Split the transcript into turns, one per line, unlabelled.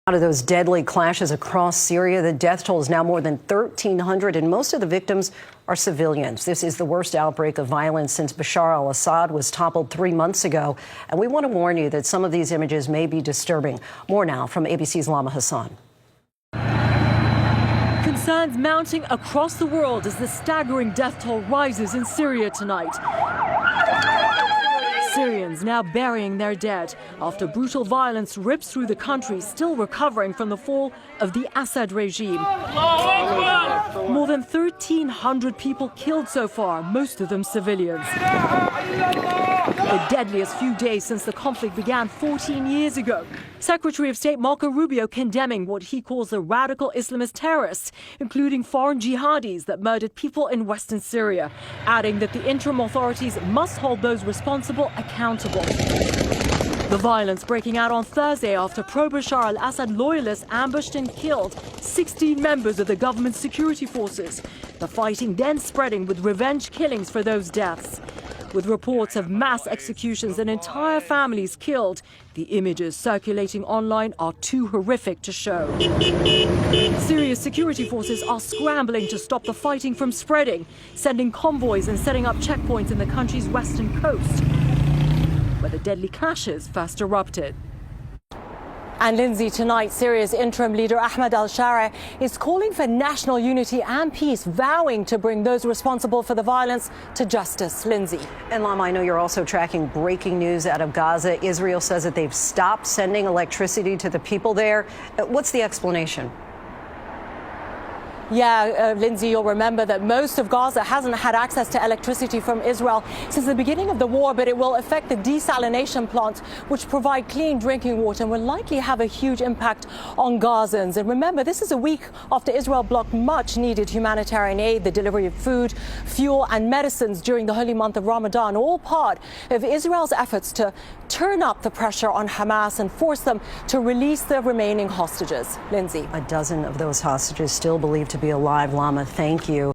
Out of those deadly clashes across Syria, the death toll is now more than 1,300, and most of the victims are civilians. This is the worst outbreak of violence since Bashar al-Assad was toppled 3 months ago. And we want to warn you that some of these images may be disturbing. More now from ABC's Lama Hassan.
Concerns mounting across the world as the staggering death toll rises in Syria tonight. Syrians now burying their dead after brutal violence rips through the country, still recovering from the fall of the Assad regime. More than 1,300 people killed so far, most of them civilians. The deadliest few days since the conflict began 14 years ago. Secretary of State Marco Rubio condemning what he calls the radical Islamist terrorists, including foreign jihadis that murdered people in western Syria, adding that the interim authorities must hold those responsible accountable. The violence breaking out on Thursday after pro-Bashar al-Assad loyalists ambushed and killed 16 members of the government's security forces. The fighting then spreading with revenge killings for those deaths. With reports of mass executions and entire families killed, the images circulating online are too horrific to show. Syria's security forces are scrambling to stop the fighting from spreading, sending convoys and setting up checkpoints in the country's western coast, where the deadly clashes first erupted. And Lindsay, tonight, Syria's interim leader Ahmed al-Shara is calling for national unity and peace, vowing to bring those responsible for the violence to justice. Lindsay.
And Lama, I know you're also tracking breaking news out of Gaza. Israel says that they've stopped sending electricity to the people there. What's the explanation?
Yeah, Lindsay, you'll remember that most of Gaza hasn't had access to electricity from Israel since the beginning of the war, but it will affect the desalination plants, which provide clean drinking water and will likely have a huge impact on Gazans. And remember, this is a week after Israel blocked much needed humanitarian aid, the delivery of food, fuel and medicines during the holy month of Ramadan, all part of Israel's efforts to turn up the pressure on Hamas and force them to release the remaining hostages. Lindsay.
A dozen of those hostages still believed to be alive. Lama, thank you.